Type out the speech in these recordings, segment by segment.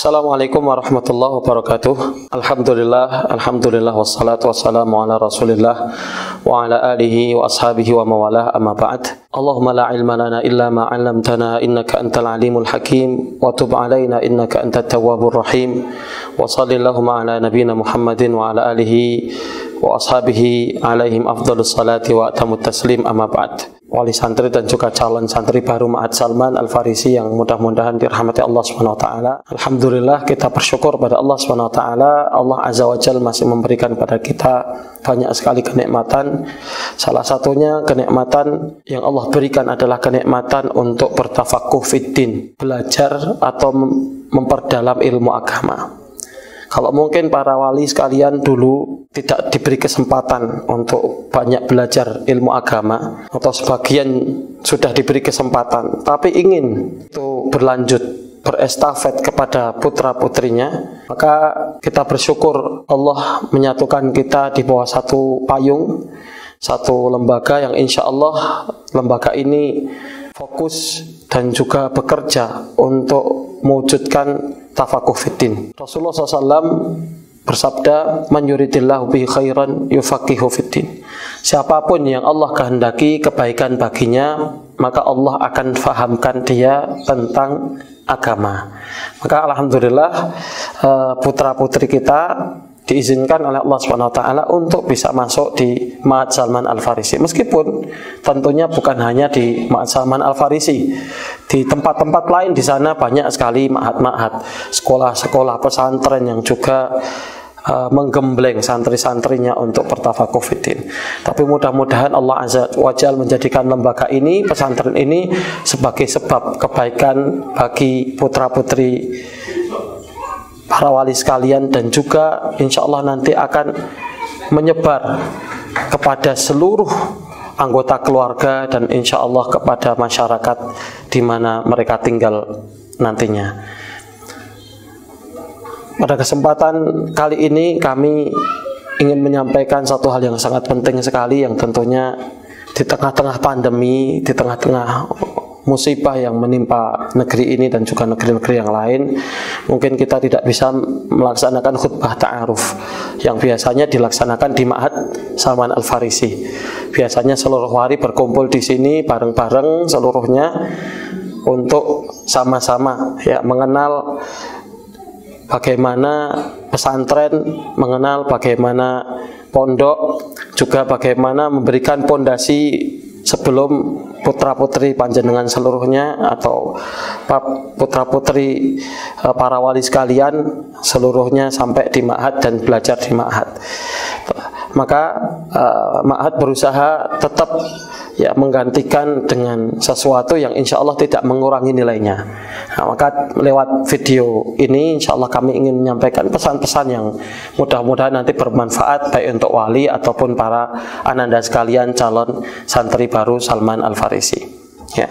Assalamualaikum warahmatullahi wabarakatuh. Alhamdulillah wassalatu wassalamu ala Rasulillah wa ala alihi wa ashabihi wa mawalah, amma ba'd. Allahumma la ilma lana illa ma 'allamtana innaka antal alimul hakim wa tub 'alaina innaka antat tawwabur rahim. Wa sallallahu ala nabiyyina Muhammadin wa ala alihi wa ashabihi alaihim afdhalus salati wa atamut taslim, amma ba'd. Wali santri dan juga calon santri baru Ma'had Salman Al-Farisi yang mudah-mudahan dirahmati Allah Subhanahu wa taala. Alhamdulillah, kita bersyukur pada Allah Subhanahu wa taala. Allah Azza wa Jalla masih memberikan pada kita banyak sekali kenikmatan. Salah satunya kenikmatan yang Allah berikan adalah kenikmatan untuk bertafakuh fiddin, belajar atau memperdalam ilmu agama. Kalau mungkin para wali sekalian dulu tidak diberi kesempatan untuk banyak belajar ilmu agama, atau sebagian sudah diberi kesempatan tapi ingin itu berlanjut, berestafet kepada putra-putrinya, maka kita bersyukur Allah menyatukan kita di bawah satu payung, satu lembaga yang insya Allah lembaga ini fokus dan juga bekerja untuk mewujudkan tafakuh fiddin. Rasulullah SAW bersabda, "Man yuridillahu bihi khairan yufaqihu fiddin." Siapapun yang Allah kehendaki kebaikan baginya, maka Allah akan fahamkan dia tentang agama. Maka alhamdulillah putra-putri kita diizinkan oleh Allah Subhanahu wa taala untuk bisa masuk di Ma'had Salman Al-Farisi. Meskipun tentunya bukan hanya di Ma'had Salman Al-Farisi. Di tempat-tempat lain di sana banyak sekali ma'had-ma'had, sekolah-sekolah pesantren yang juga menggembleng santri-santrinya untuk bertafakuh fiddin. Tapi mudah-mudahan Allah Azza wa Jalla menjadikan lembaga ini, pesantren ini sebagai sebab kebaikan bagi putra-putri para wali sekalian, dan juga insya Allah nanti akan menyebar kepada seluruh anggota keluarga dan insya Allah kepada masyarakat di mana mereka tinggal nantinya. Pada kesempatan kali ini kami ingin menyampaikan satu hal yang sangat penting sekali, yang tentunya di tengah-tengah pandemi, di tengah-tengah musibah yang menimpa negeri ini dan juga negeri-negeri yang lain, mungkin kita tidak bisa melaksanakan khutbah ta'aruf yang biasanya dilaksanakan di Ma'had Salman Al-Farisi. Biasanya seluruh wali berkumpul di sini bareng-bareng seluruhnya untuk sama-sama ya mengenal bagaimana pesantren, mengenal bagaimana pondok, juga bagaimana memberikan pondasi sebelum putra-putri panjenengan seluruhnya atau putra-putri para wali sekalian seluruhnya sampai di Ma'had dan belajar di Ma'had. Maka Ma'had berusaha tetap ya menggantikan dengan sesuatu yang insya Allah tidak mengurangi nilainya. Nah, maka lewat video ini insya Allah kami ingin menyampaikan pesan-pesan yang mudah-mudahan nanti bermanfaat baik untuk wali ataupun para ananda sekalian calon santri baru Salman Al-Farisi. Ya.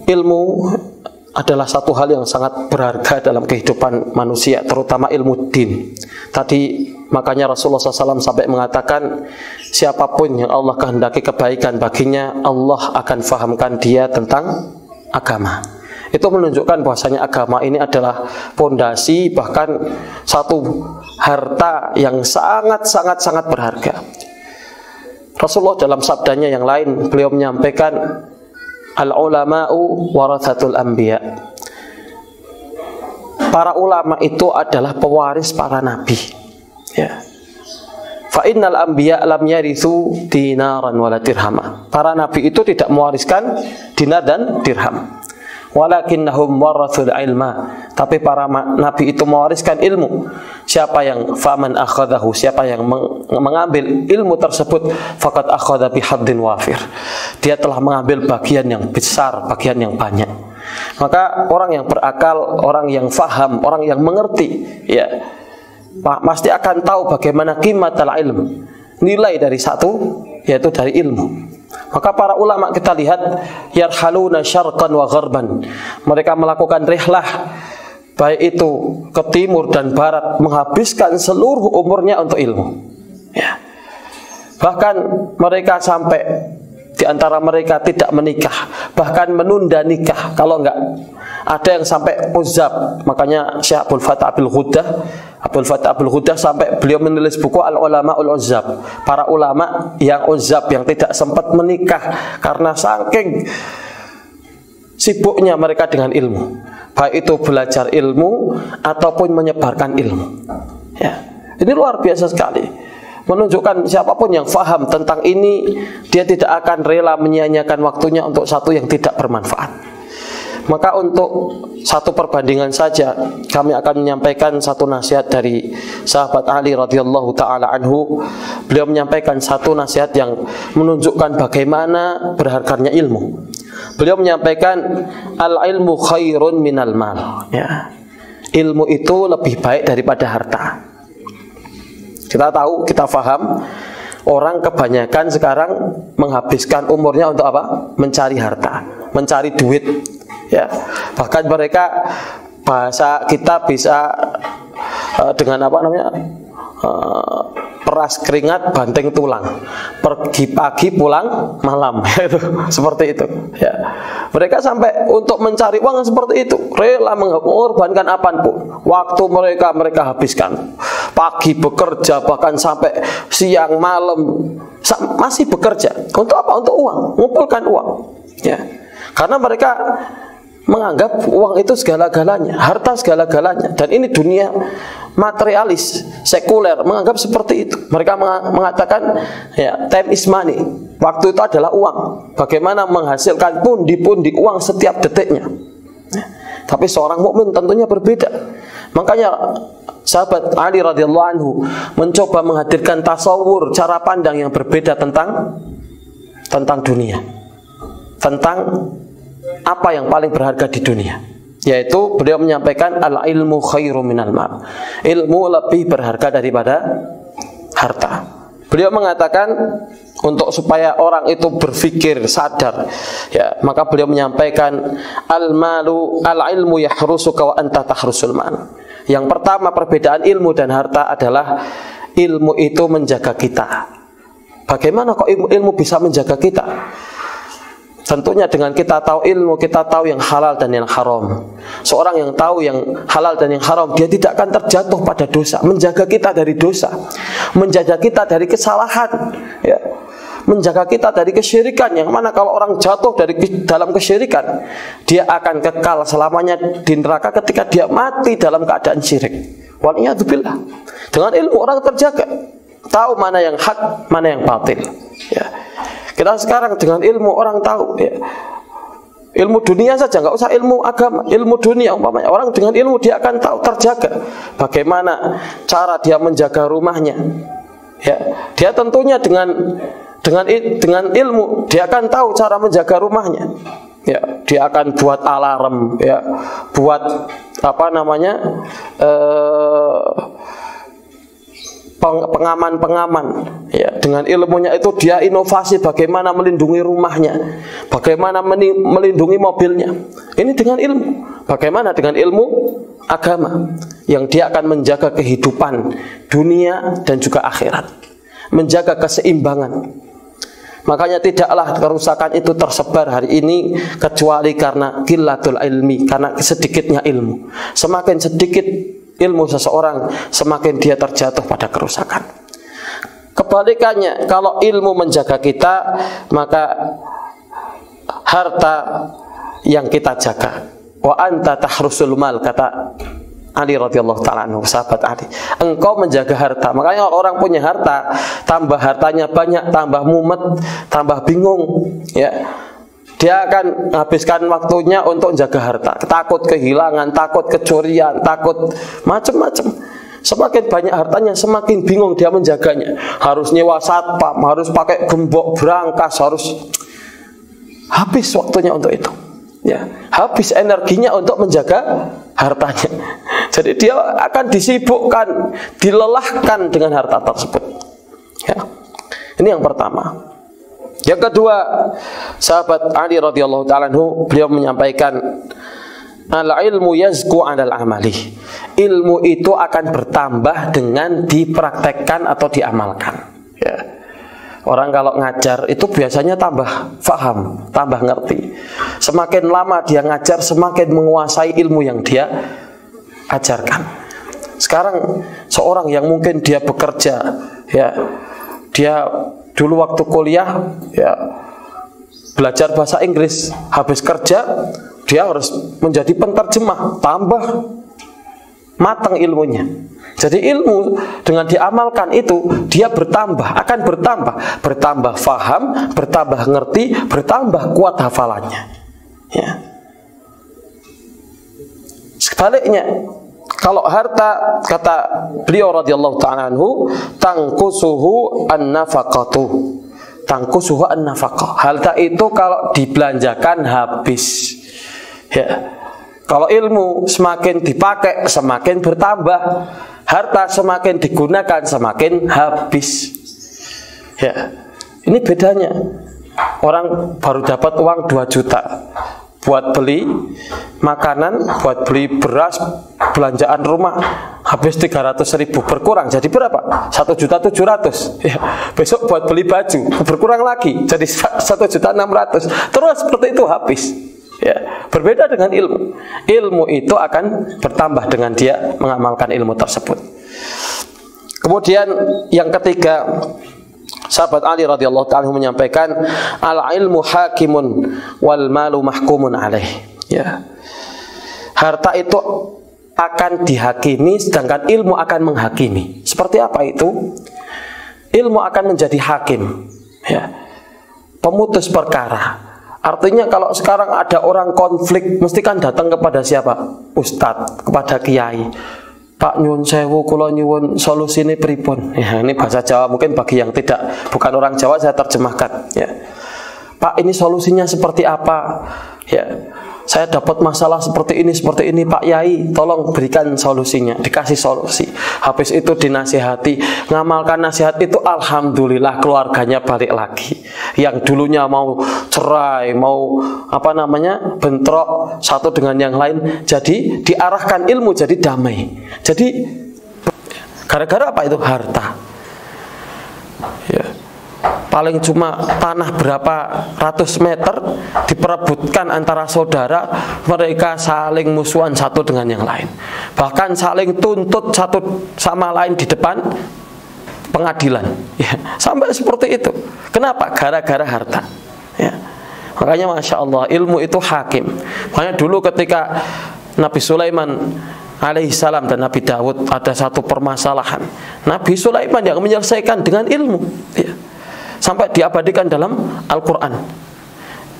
Ilmu adalah satu hal yang sangat berharga dalam kehidupan manusia, terutama ilmu din. Tadi makanya Rasulullah SAW sampai mengatakan, siapapun yang Allah kehendaki kebaikan baginya, Allah akan fahamkan dia tentang agama. Itu menunjukkan bahwasanya agama ini adalah pondasi, bahkan satu harta yang sangat berharga. Rasulullah dalam sabdanya yang lain, beliau menyampaikan, al-ulama'u warathatul anbiya. Para ulama itu adalah pewaris para nabi. Ya. Fa innal anbiya lam yarithu dinaran wala dirhama. Para nabi itu tidak mewariskan dinar dan dirham. Walakinnahum warathul ilma. Tapi para nabi itu mewariskan ilmu. Siapa yang faman akhadahu, siapa yang mengambil ilmu tersebut, faqad akhadha bihaddin wafir. Dia telah mengambil bagian yang besar, bagian yang banyak. Maka orang yang berakal, orang yang faham, orang yang mengerti, ya pasti akan tahu bagaimana qimatul ilm, nilai dari satu, yaitu dari ilmu. Maka para ulama kita lihat yarhaluna syarqan wa gharban. Mereka melakukan rihlah baik itu ke timur dan barat, menghabiskan seluruh umurnya untuk ilmu. Ya. Bahkan mereka sampai di antara mereka tidak menikah, bahkan menunda nikah. Kalau enggak, ada yang sampai uzab. Makanya Syekh Abdul Fattah Abdul Ghudah sampai beliau menulis buku Al-Ulama Ul-Uzab, para ulama yang uzab, yang tidak sempat menikah karena saking sibuknya mereka dengan ilmu, baik itu belajar ilmu ataupun menyebarkan ilmu. Ya, ini luar biasa sekali, menunjukkan siapapun yang faham tentang ini, dia tidak akan rela menyia-nyiakan waktunya untuk satu yang tidak bermanfaat. Maka untuk satu perbandingan saja, kami akan menyampaikan satu nasihat dari sahabat Ali radhiyallahu taala anhu. Beliau menyampaikan satu nasihat yang menunjukkan bagaimana berharganya ilmu. Beliau menyampaikan, al-ilmu khairun minal mal. Ya. Ilmu itu lebih baik daripada harta. Kita tahu, kita faham, orang kebanyakan sekarang menghabiskan umurnya untuk apa? Mencari harta, mencari duit. Ya, bahkan mereka, bahasa kita bisa dengan apa namanya, peras keringat banteng tulang, pergi pagi pulang malam, itu seperti itu. Ya, mereka sampai untuk mencari uang seperti itu, rela mengorbankan apapun. Waktu mereka habiskan, pagi bekerja, bahkan sampai siang malam masih bekerja. Untuk apa? Untuk uang, mengumpulkan uang. Ya, karena mereka menganggap uang itu segala-galanya, harta segala-galanya, dan ini dunia materialis, sekuler, menganggap seperti itu. Mereka mengatakan, ya, time is money, waktu itu adalah uang. Bagaimana menghasilkan pundi-pundi uang setiap detiknya. Tapi seorang mukmin tentunya berbeda. Makanya sahabat Ali radhiyallahu anhu mencoba menghadirkan tasawur, cara pandang yang berbeda tentang dunia, tentang apa yang paling berharga di dunia, yaitu beliau menyampaikan al-ilmu khairu minal mal. Ilmu lebih berharga daripada harta. Beliau mengatakan untuk supaya orang itu berpikir sadar, ya, maka beliau menyampaikan al-ilmu yahrusuka wa anta tahrusul mal. Yang pertama, perbedaan ilmu dan harta adalah ilmu itu menjaga kita. Bagaimana kok ilmu bisa menjaga kita? Tentunya dengan kita tahu ilmu, kita tahu yang halal dan yang haram. Seorang yang tahu yang halal dan yang haram, dia tidak akan terjatuh pada dosa. Menjaga kita dari dosa, menjaga kita dari kesalahan, ya, menjaga kita dari kesyirikan. Yang mana kalau orang jatuh dalam kesyirikan, dia akan kekal selamanya di neraka ketika dia mati dalam keadaan syirik. Waliyadzubillah. Dengan ilmu orang terjaga, tahu mana yang hak, mana yang batil. Ya. Kita sekarang dengan ilmu orang tahu, ya, ilmu dunia saja, nggak usah ilmu agama, ilmu dunia umpamanya, orang dengan ilmu dia akan tahu terjaga. Bagaimana cara dia menjaga rumahnya, ya, dia tentunya dengan ilmu dia akan tahu cara menjaga rumahnya. Ya, dia akan buat alarm, ya, buat apa namanya, pengaman-pengaman, ya, dengan ilmunya itu dia inovasi bagaimana melindungi rumahnya, bagaimana melindungi mobilnya. Ini dengan ilmu. Bagaimana dengan ilmu agama yang dia akan menjaga kehidupan dunia dan juga akhirat, menjaga keseimbangan. Makanya tidaklah kerusakan itu tersebar hari ini kecuali karena qillatul ilmi, karena sedikitnya ilmu. Semakin sedikit ilmu seseorang, semakin dia terjatuh pada kerusakan. Kebalikannya, kalau ilmu menjaga kita, maka harta yang kita jaga. Wa anta tahrusul mal, kata Ali radhiyallahu ta'ala anhu, sahabat Ali. Engkau menjaga harta. Makanya kalau orang punya harta, tambah hartanya banyak, tambah mumet, tambah bingung, ya, dia akan habiskan waktunya untuk jaga harta, takut kehilangan, takut kecurian, takut macam-macam. Semakin banyak hartanya, semakin bingung dia menjaganya. Harus nyewa satpam, harus pakai gembok berangkas, harus habis waktunya untuk itu. Ya, habis energinya untuk menjaga hartanya. Jadi dia akan disibukkan, dilelahkan dengan harta tersebut. Ya. Ini yang pertama. Yang kedua, sahabat Ali radhiyallahu ta'ala anhu, beliau menyampaikan al-ilmu yazku 'alal amali. Ilmu itu akan bertambah dengan dipraktekkan atau diamalkan. Ya. Orang kalau ngajar itu biasanya tambah faham, tambah ngerti. Semakin lama dia ngajar, semakin menguasai ilmu yang dia ajarkan. Sekarang seorang yang mungkin dia bekerja, ya, dia dulu waktu kuliah, ya, belajar bahasa Inggris, habis kerja dia harus menjadi penterjemah, tambah matang ilmunya. Jadi ilmu dengan diamalkan itu dia akan bertambah faham, bertambah ngerti, bertambah kuat hafalannya. Ya. Sebaliknya, kalau harta, kata beliau radhiyallahu ta'ala anhu, tangkusuhu an-nafaqatu. Tangkusuhu an-nafaqah. Harta itu kalau dibelanjakan habis. Ya. Kalau ilmu semakin dipakai semakin bertambah, harta semakin digunakan semakin habis. Ya, ini bedanya. Orang baru dapat uang 2 juta buat beli makanan, buat beli beras, belanjaan rumah, habis 300.000, berkurang jadi berapa? 1.700.000. Ya, besok buat beli baju berkurang lagi jadi 1.600.000. Terus seperti itu habis. Ya, berbeda dengan ilmu. Ilmu itu akan bertambah dengan dia mengamalkan ilmu tersebut. Kemudian yang ketiga, sahabat Ali radhiyallahu ta'ala menyampaikan, al ilmu hakimun wal malu mahkumun alaih. Ya. Harta itu akan dihakimi, sedangkan ilmu akan menghakimi. Seperti apa itu? Ilmu akan menjadi hakim, ya, pemutus perkara. Artinya kalau sekarang ada orang konflik, mesti kan datang kepada siapa? Ustadz, kepada kiai. Pak nyuwun sewu, kula nyuwun solusine pripun? Ya, ini bahasa Jawa, mungkin bagi yang bukan orang Jawa saya terjemahkan. Ya. Pak, ini solusinya seperti apa? Ya, saya dapat masalah seperti ini Pak Yai, tolong berikan solusinya. Dikasih solusi. Habis itu dinasihati, ngamalkan nasihat itu, alhamdulillah keluarganya balik lagi. Yang dulunya mau cerai, mau bentrok satu dengan yang lain, jadi diarahkan ilmu jadi damai. Jadi gara-gara apa itu? Harta. Ya. Paling cuma tanah berapa ratus meter diperebutkan antara saudara, mereka saling musuhan satu dengan yang lain, bahkan saling tuntut satu sama lain di depan pengadilan, ya, sampai seperti itu. Kenapa? Gara-gara harta. Ya. Makanya masya Allah ilmu itu hakim. Makanya dulu ketika Nabi Sulaiman alaihissalam dan Nabi Dawud ada satu permasalahan, Nabi Sulaiman yang menyelesaikan dengan ilmu, ya. Sampai diabadikan dalam Al-Quran.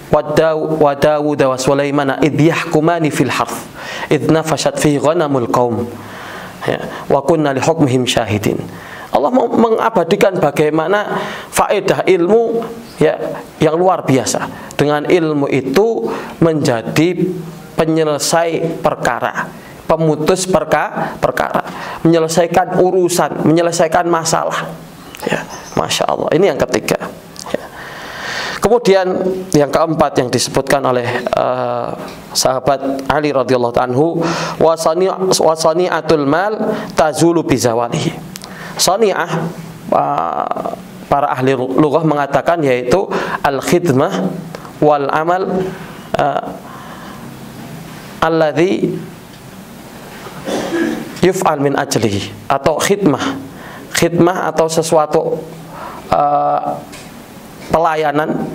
Wa Dawud wa Sulaimana idh yahkumani fil harth idh nafashat fihi ghanamul qaum, ya, wa kunna li hukmihim syahidin. Allah mau mengabadikan bagaimana faedah ilmu, ya, yang luar biasa. Dengan ilmu itu menjadi penyelesai perkara, pemutus perkara, menyelesaikan urusan, menyelesaikan masalah. Ya, masya Allah. Ini yang ketiga. Ya. Kemudian yang keempat yang disebutkan oleh sahabat Ali radhiyallahu anhu, wasani'atul mal tazulu bizawalihi. Sani'ah, para ahli lughah mengatakan yaitu al-khidmah wal amal alladhi yuf'al min ajlihi, atau khidmah atau sesuatu pelayanan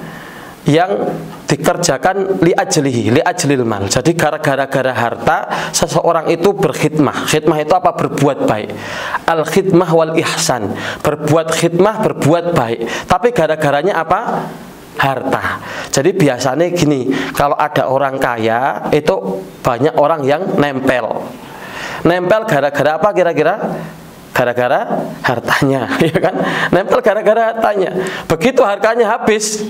yang dikerjakan li ajlil mal. Jadi gara-gara harta seseorang itu berkhidmah. Khidmah itu apa? Berbuat baik. Al khidmah wal ihsan, berbuat khidmah, berbuat baik. Tapi gara-garanya apa? Harta. Jadi biasanya gini, kalau ada orang kaya itu banyak orang yang nempel gara-gara apa kira-kira? Gara-gara hartanya, ya kan? Nempel gara-gara hartanya. Begitu hartanya habis,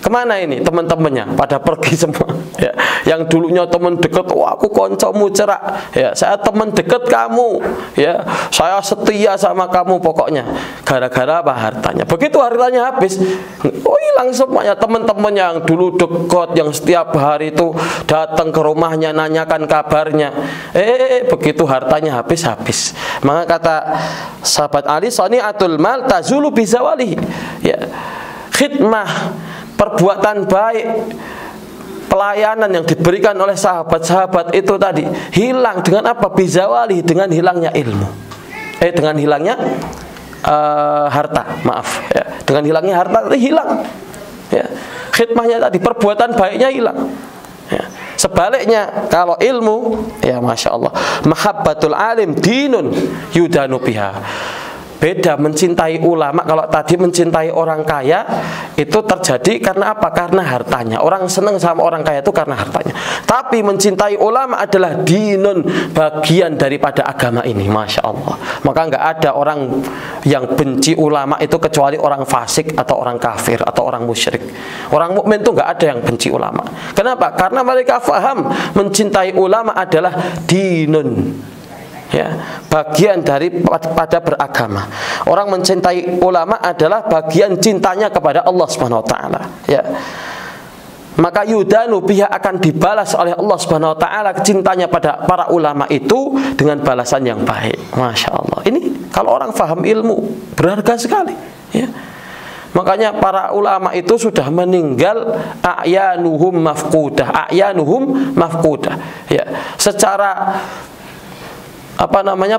kemana ini teman-temannya? Pada pergi semua. Ya. Yang dulunya teman dekat, wah aku koncomu cerak. Ya, saya teman dekat kamu. Ya, saya setia sama kamu pokoknya. Gara-gara apa? Hartanya. Begitu hartanya habis, oh hilang semuanya. Teman-temannya yang dulu dekat, yang setiap hari itu datang ke rumahnya, nanyakan kabarnya. Begitu hartanya habis. Maka kata sahabat Ali, sani'atul mal tazulu bizawalihi. Ya. Khidmah, perbuatan baik, pelayanan yang diberikan oleh sahabat-sahabat itu tadi hilang dengan apa? Bizawalihi, dengan hilangnya ilmu. Dengan hilangnya harta, maaf ya. Dengan hilangnya harta tadi hilang. Ya. Khidmahnya tadi, perbuatan baiknya hilang. Ya. Sebaliknya kalau ilmu, ya masya Allah, mahabbatul alim dinun yudanu biha. Beda mencintai ulama. Kalau tadi mencintai orang kaya itu terjadi karena apa? Karena hartanya. Orang senang sama orang kaya itu karena hartanya. Tapi mencintai ulama adalah dinun, bagian daripada agama ini, masya Allah. Maka nggak ada orang yang benci ulama itu kecuali orang fasik atau orang kafir atau orang musyrik. Orang mukmin itu nggak ada yang benci ulama. Kenapa? Karena mereka faham mencintai ulama adalah dinun, ya, bagian daripada beragama. Orang mencintai ulama adalah bagian cintanya kepada Allah Subhanahu wa taala, ya. Maka yudanu biha, akan dibalas oleh Allah Subhanahu wa taala cintanya pada para ulama itu dengan balasan yang baik. Masya Allah. Ini kalau orang faham ilmu berharga sekali, ya. Makanya para ulama itu sudah meninggal, a'yanuhum mafqudah, ya. Secara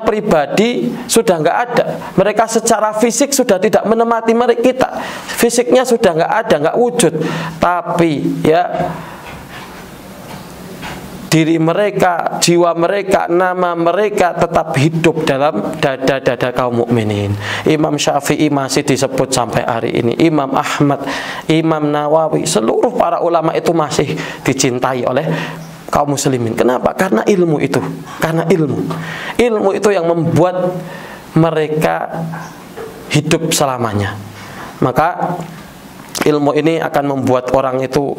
pribadi sudah nggak ada. Mereka secara fisik sudah tidak menemati kita. Fisiknya sudah nggak ada, nggak wujud. Tapi ya diri mereka, jiwa mereka, nama mereka tetap hidup dalam dada-dada kaum mukminin. Imam Syafi'i masih disebut sampai hari ini. Imam Ahmad, Imam Nawawi, seluruh para ulama itu masih dicintai oleh kaum muslimin. Kenapa? Karena ilmu itu. Karena ilmu itu yang membuat mereka hidup selamanya. Maka ilmu ini akan membuat orang itu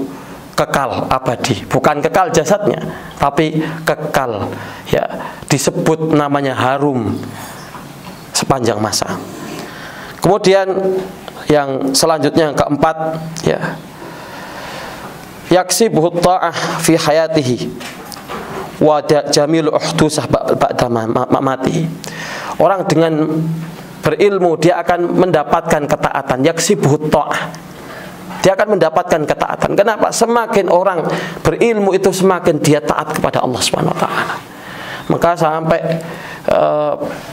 kekal abadi. Bukan kekal jasadnya, tapi kekal, ya, disebut namanya harum sepanjang masa. Kemudian yang selanjutnya, yang keempat, ya, yaksibuhu ta'ah fi hayatihi wa jamilu uhdusah ba'da mati. Orang dengan berilmu dia akan mendapatkan ketaatan. Yaksibuhu ta'ah, dia akan mendapatkan ketaatan. Kenapa? Semakin orang berilmu itu semakin dia taat kepada Allah Subhanahu wa taala. Maka sampai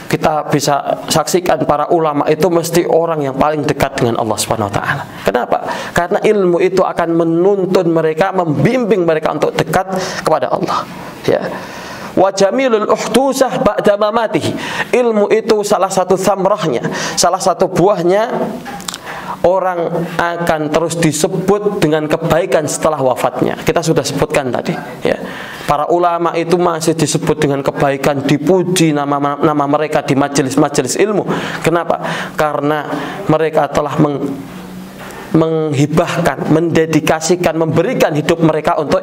kita bisa saksikan para ulama itu mesti orang yang paling dekat dengan Allah Subhanahu wa taala. Kenapa? Karena ilmu itu akan menuntun mereka, membimbing mereka untuk dekat kepada Allah, ya. Wa jamilul uhdusah ba'da mamatihi. Ilmu itu salah satu samrahnya, salah satu buahnya, orang akan terus disebut dengan kebaikan setelah wafatnya. Kita sudah sebutkan tadi, ya. Para ulama itu masih disebut dengan kebaikan, dipuji nama mereka di majelis-majelis ilmu. Kenapa? Karena mereka telah menghibahkan, mendedikasikan, memberikan hidup mereka untuk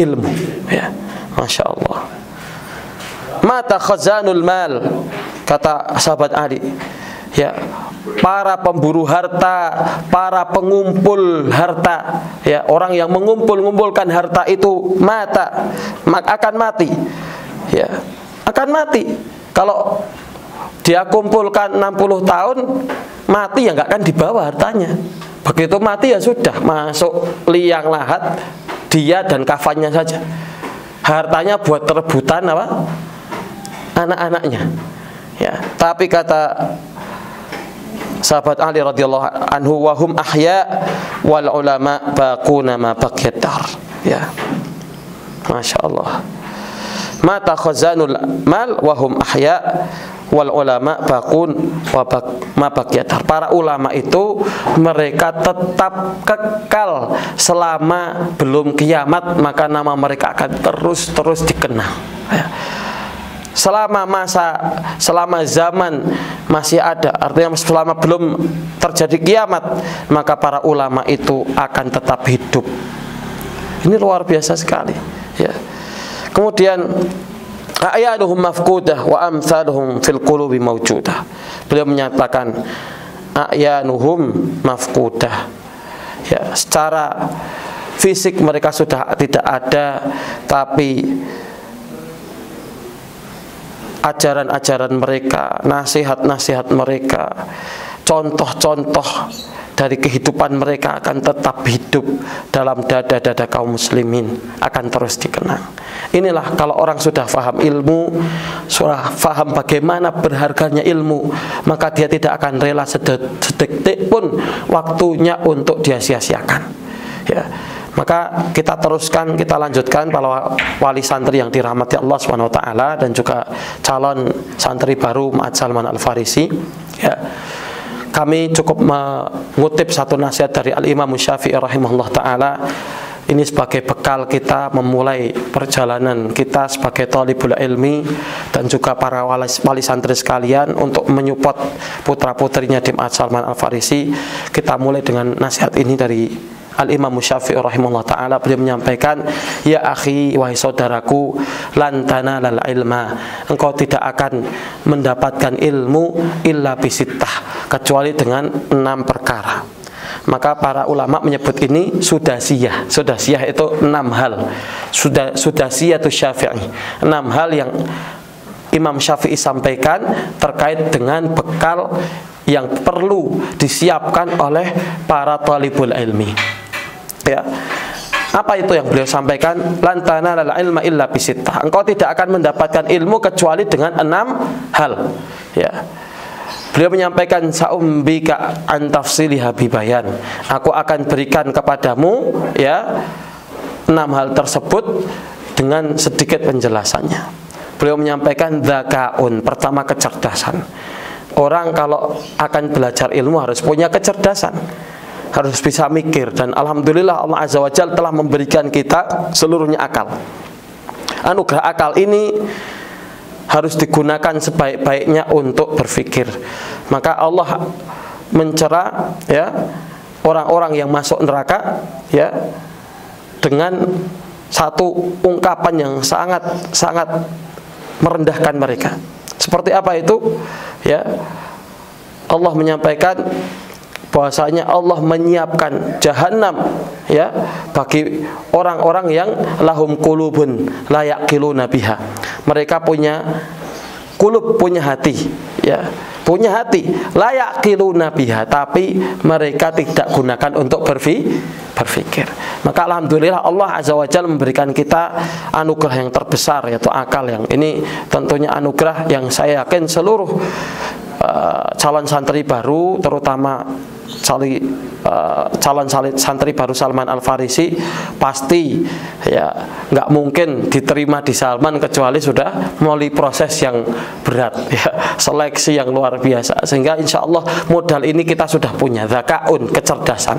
ilmu, ya. Masya Allah. Mata khazanul mal, kata sahabat Ali, ya, para pemburu harta, para pengumpul harta, ya, orang yang mengumpulkan harta itu akan mati, ya, akan mati. Kalau dia kumpulkan 60 tahun, mati ya nggak akan dibawa hartanya. Begitu mati ya sudah masuk liang lahat, dia dan kafannya saja. Hartanya buat rebutan apa? Anak-anaknya, ya. Tapi kata sahabat Ali radhiyallahu anhu, wahum ahya wal ulama baquna ma baqiyat dar, ya. Masya Allah. Mata khazanul mal wahum ahya wal ulama baqun wa ma baqiyat dar. Para ulama itu mereka tetap kekal selama belum kiamat, maka nama mereka akan terus dikenal, ya. Selama zaman masih ada, artinya selama belum terjadi kiamat, maka para ulama itu akan tetap hidup. Ini luar biasa sekali, ya. Kemudian a'yanuhum mafqudah wa amsaluhum fil qulubi mawjudah. Beliau menyatakan a'yanuhum mafqudah, ya, secara fisik mereka sudah tidak ada, tapi ajaran-ajaran mereka, nasihat-nasihat mereka, contoh-contoh dari kehidupan mereka akan tetap hidup dalam dada-dada kaum muslimin, akan terus dikenang. Inilah kalau orang sudah faham ilmu, sudah faham bagaimana berharganya ilmu, maka dia tidak akan rela sedetik pun waktunya untuk dia sia-siakan. Ya. Maka kita teruskan, kita lanjutkan para wali santri yang dirahmati Allah SWT dan juga calon santri baru Ma'had Salman Al-Farisi. Ya. Kami cukup mengutip satu nasihat dari Al-Imam Syafi'i rahimahullah ta'ala. Ini sebagai bekal kita memulai perjalanan kita sebagai thalibul ilmi, dan juga para wali santri sekalian untuk menyupport putra-putrinya di Ma'had Salman Al-Farisi. Kita mulai dengan nasihat ini dari Al-Imam Syafi'i rahimahullah ta'ala. Beliau menyampaikan, ya akhi, wahai saudaraku, lan tanalal ilma, engkau tidak akan mendapatkan ilmu illa bisittah, kecuali dengan 6 perkara. Maka para ulama menyebut ini sudasiyah. Sudasiyah itu 6 hal. Sudasiyah itu Syafi'i, 6 hal yang Imam Syafi'i sampaikan terkait dengan bekal yang perlu disiapkan oleh para thalibul ilmi. Ya. Apa itu yang beliau sampaikan? Lan tanalal ilma illa bisittah. Engkau tidak akan mendapatkan ilmu kecuali dengan 6 hal. Ya. Beliau menyampaikan, sa'umbika an tafsiliha bibayan. Aku akan berikan kepadamu ya 6 hal tersebut dengan sedikit penjelasannya. Beliau menyampaikan dzakaun, pertama kecerdasan. Orang kalau akan belajar ilmu harus punya kecerdasan, harus bisa mikir. Dan alhamdulillah Allah Azza wa Jalla telah memberikan kita seluruhnya akal. Anugerah akal ini harus digunakan sebaik-baiknya untuk berpikir. Maka Allah mencela ya orang-orang yang masuk neraka ya dengan satu ungkapan yang sangat merendahkan mereka. Seperti apa itu? Ya, Allah menyampaikan bahwasanya Allah menyiapkan jahanam ya bagi orang-orang yang lahum qulubun la yaqiluna biha. Mereka punya qulub, punya hati ya, punya hati la yaqiluna biha, tapi mereka tidak gunakan untuk berpikir. Maka alhamdulillah Allah Azza wa Jalla memberikan kita anugerah yang terbesar, yaitu akal. Yang ini tentunya anugerah yang saya yakin seluruh calon santri baru, terutama calon santri baru Salman Al-Farisi, pasti ya nggak mungkin diterima di Salman kecuali sudah melalui proses yang berat ya, seleksi yang luar biasa. Sehingga insya Allah modal ini kita sudah punya, dzakaun, kecerdasan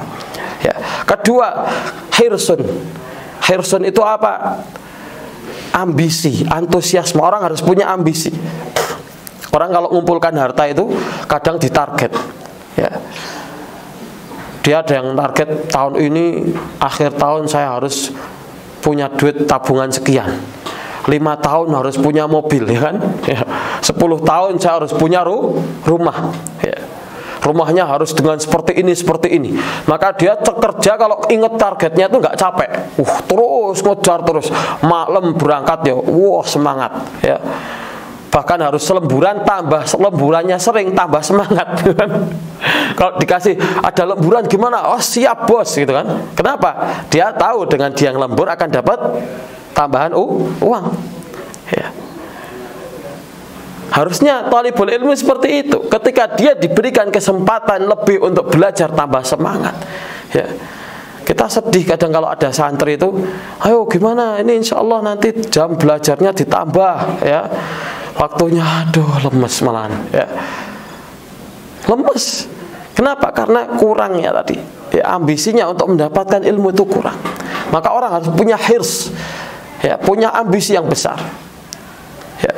ya. Kedua, hirsun. Hirsun itu apa? Ambisi, antusiasme. Orang harus punya ambisi. Orang kalau mengumpulkan harta itu kadang ditarget ya. Dia ada yang target tahun ini, akhir tahun saya harus punya duit tabungan sekian, 5 tahun harus punya mobil ya kan ya. 10 tahun saya harus punya rumah ya. Rumahnya harus dengan seperti ini. Maka dia kerja kalau inget targetnya itu nggak capek, terus ngejar terus, malam berangkat ya, semangat ya. Bahkan harus lemburan, tambah lemburannya sering, tambah semangat kalau dikasih ada lemburan gimana, siap bos gitu kan. Kenapa? Dia tahu dengan dia yang lembur akan dapat tambahan uang ya. Harusnya thalibul ilmu seperti itu. Ketika dia diberikan kesempatan lebih untuk belajar, tambah semangat ya. Kita sedih kadang kalau ada santri itu, ayo gimana ini insya Allah nanti jam belajarnya ditambah ya, waktunya lemes malahan ya. Lemes. Kenapa? Karena kurangnya tadi ya, ambisinya untuk mendapatkan ilmu itu kurang. Maka orang harus punya hirs ya, punya ambisi yang besar ya.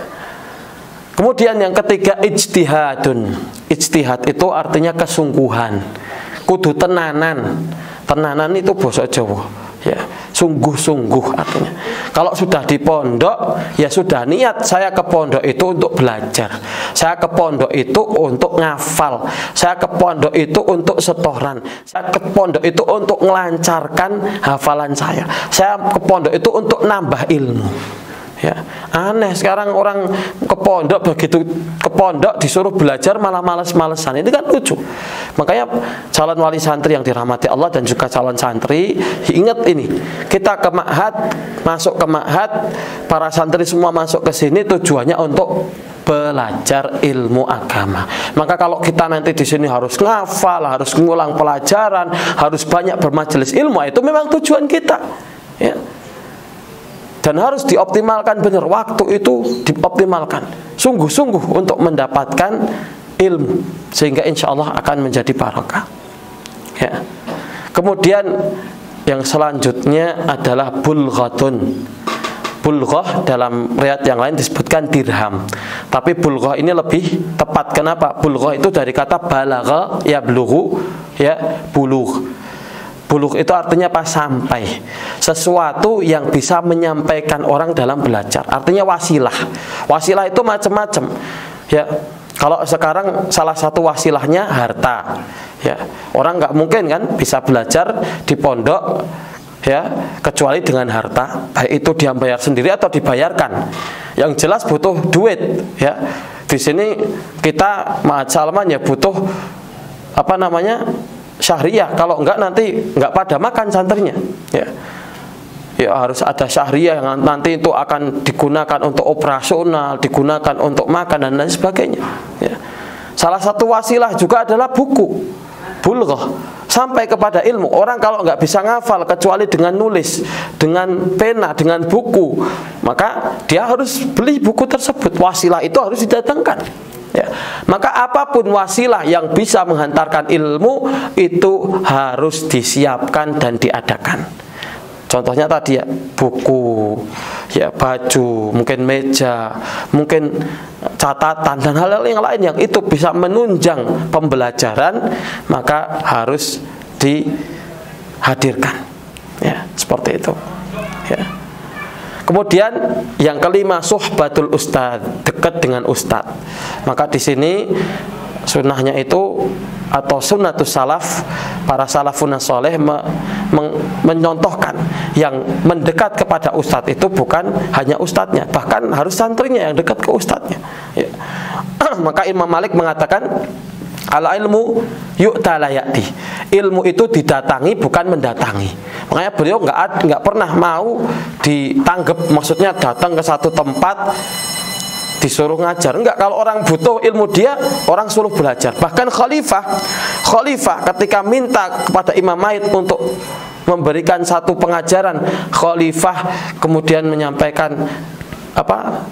Kemudian yang ketiga, ijtihadun. Ijtihad itu artinya kesungguhan, kudu tenanan. Tenanan itu bahasa Jawa ya, sungguh-sungguh artinya. Kalau sudah di pondok ya sudah niat, saya ke pondok itu untuk belajar, saya ke pondok itu untuk ngafal, saya ke pondok itu untuk setoran, saya ke pondok itu untuk melancarkan hafalan saya ke pondok itu untuk nambah ilmu Ya, aneh sekarang orang ke pondok, begitu ke pondok disuruh belajar malah malas-malesan. Ini kan lucu. Makanya calon wali santri yang dirahmati Allah dan juga calon santri, ingat ini, kita ke ma'had, masuk ke ma'had, para santri semua masuk ke sini tujuannya untuk belajar ilmu agama. Maka kalau kita nanti di sini harus ngafal, harus ngulang pelajaran, harus banyak bermajelis ilmu, itu memang tujuan kita. Ya. Dan harus dioptimalkan benar, waktu itu dioptimalkan sungguh-sungguh untuk mendapatkan ilmu, sehingga insya Allah akan menjadi barokah. Ya. Kemudian yang selanjutnya adalah bulghatun. Bulghah dalam riwayat yang lain disebutkan dirham, tapi bulghah ini lebih tepat. Kenapa? Bulghah itu dari kata balagha yablughu, ya, bulugh. Bulugh itu artinya apa? Sampai. Sesuatu yang bisa menyampaikan orang dalam belajar. Artinya wasilah. Wasilah itu macam-macam. Ya, kalau sekarang salah satu wasilahnya harta. Ya, orang nggak mungkin kan bisa belajar di pondok, ya, kecuali dengan harta. Baik itu dia bayar sendiri atau dibayarkan. Yang jelas butuh duit. Ya, di sini kita ma'asalman ya butuh apa namanya? Syahriah. Kalau enggak nanti enggak pada makan santrinya. Ya. Ya harus ada syahriah yang nanti itu akan digunakan untuk operasional, digunakan untuk makan dan lain sebagainya. Ya. Salah satu wasilah juga adalah buku, bulghah, sampai kepada ilmu. Orang kalau enggak bisa ngafal kecuali dengan nulis, dengan pena, dengan buku, maka dia harus beli buku tersebut. Wasilah itu harus didatangkan. Ya. Maka apapun wasilah yang bisa menghantarkan ilmu itu harus disiapkan dan diadakan. Contohnya tadi ya, buku, ya, baju, mungkin meja, mungkin catatan dan hal-hal yang lain yang itu bisa menunjang pembelajaran, maka harus dihadirkan. Ya, seperti itu. Ya. Kemudian yang kelima, suhbatul ustad, dekat dengan ustad. Maka di sini sunnahnya itu atau sunnatus salaf, para salafun saleh menyontohkan yang mendekat kepada ustad itu bukan hanya ustadnya, bahkan harus santrinya yang dekat ke ustadnya. Ya. Maka Imam Malik mengatakan al ilmu yu'ta la ya'ti. Ilmu itu didatangi bukan mendatangi. Makanya beliau nggak pernah mau ditanggap, maksudnya datang ke satu tempat disuruh ngajar. Enggak, kalau orang butuh ilmu dia, orang suruh belajar. Bahkan khalifah ketika minta kepada Imam Malik untuk memberikan satu pengajaran, khalifah kemudian menyampaikan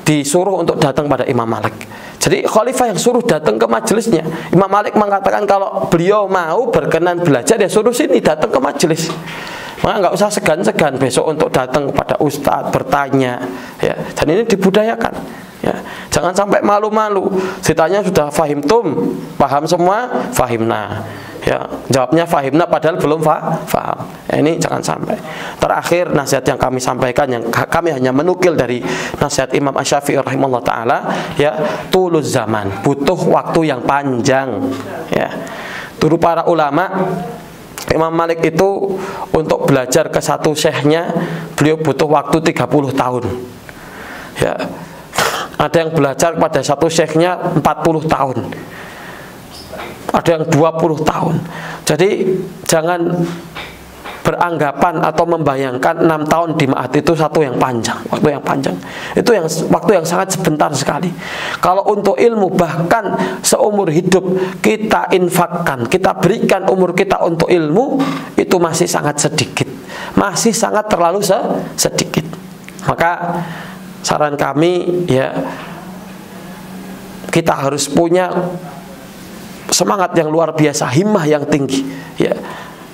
disuruh untuk datang pada Imam Malik. Jadi khalifah yang suruh datang ke majelisnya. Imam Malik mengatakan kalau beliau mau berkenan belajar, ya suruh sini datang ke majelis. Maka nggak usah segan-segan besok untuk datang kepada ustadz bertanya. Ya, dan ini dibudayakan. Ya, jangan sampai malu-malu. Ditanya sudah fahimtum, paham semua, fahimna. Ya, jawabnya fahimna padahal belum faham. Ya, ini jangan sampai. Terakhir nasihat yang kami sampaikan, yang kami hanya menukil dari nasihat Imam Asy-Syafi'i rahimahullah taala, ya, tuluz zaman, butuh waktu yang panjang. Ya. Dulu para ulama, Imam Malik itu untuk belajar ke satu syekhnya, beliau butuh waktu 30 tahun. Ya. Ada yang belajar pada satu syekhnya 40 tahun. Ada yang 20 tahun. Jadi jangan beranggapan atau membayangkan 6 tahun di ma'had itu satu yang panjang, waktu yang panjang. Itu waktu yang sangat sebentar sekali. Kalau untuk ilmu bahkan seumur hidup kita infakkan, kita berikan umur kita untuk ilmu, itu masih sangat sedikit. Masih sangat terlalu sedikit. Maka saran kami, ya, kita harus punya semangat yang luar biasa, himmah yang tinggi. Ya,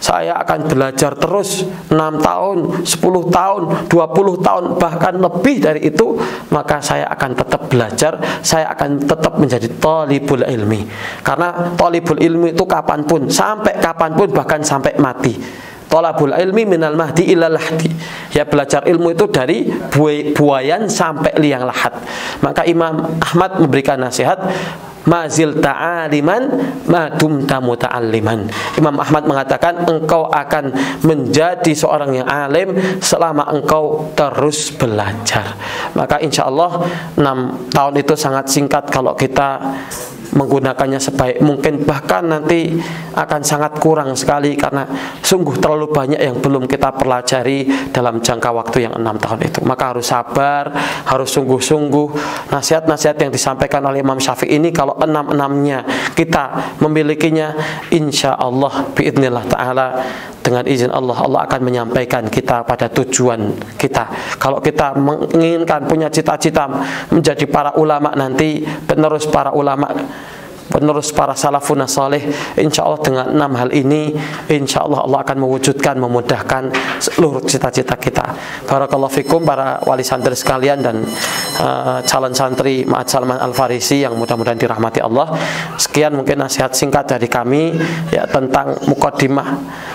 saya akan belajar terus 6 tahun, 10 tahun, 20 tahun, bahkan lebih dari itu, maka saya akan tetap belajar, saya akan tetap menjadi thalibul ilmi. Karena thalibul ilmi itu kapanpun, sampai kapanpun, bahkan sampai mati. Thalabul ilmi minal mahdi ilal lahdi. Ya, belajar ilmu itu dari buayan sampai liang lahat. Maka Imam Ahmad memberikan nasihat, mazil ta'aliman madum tamu ta'alliman. Imam Ahmad mengatakan engkau akan menjadi seorang yang alim selama engkau terus belajar. Maka insya Allah 6 tahun itu sangat singkat kalau kita menggunakannya sebaik mungkin, bahkan nanti akan sangat kurang sekali karena sungguh terlalu banyak yang belum kita pelajari dalam jangka waktu yang 6 tahun itu. Maka harus sabar, harus sungguh-sungguh. Nasihat-nasihat yang disampaikan oleh Imam Syafi'i ini kalau 6-6-nya kita memilikinya, insya Allah biidznillah ta'ala, dengan izin Allah, Allah akan menyampaikan kita pada tujuan kita. Kalau kita menginginkan punya cita-cita menjadi para ulama nanti, penerus para ulama, penerus para salafun saleh, insya Allah dengan 6 hal ini, insya Allah Allah akan mewujudkan, memudahkan seluruh cita-cita kita. Barakallahu fikum para wali santri sekalian dan calon santri Ma'had Salman Al-Farisi yang mudah-mudahan dirahmati Allah. Sekian mungkin nasihat singkat dari kami ya tentang muqaddimah.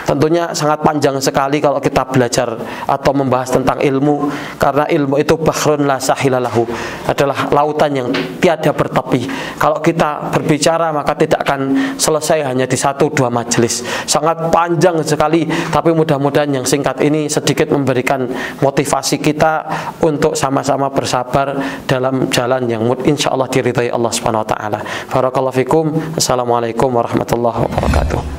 Tentunya sangat panjang sekali kalau kita belajar atau membahas tentang ilmu, karena ilmu itu bahrun la sahilalahu, adalah lautan yang tiada bertepi. Kalau kita berbicara maka tidak akan selesai hanya di 1-2 majelis. Sangat panjang sekali, tapi mudah-mudahan yang singkat ini sedikit memberikan motivasi kita untuk sama-sama bersabar dalam jalan yang insya Allah diridhai Allah Subhanahu wa taala. Barakallahu fikum. Assalamualaikum warahmatullahi wabarakatuh.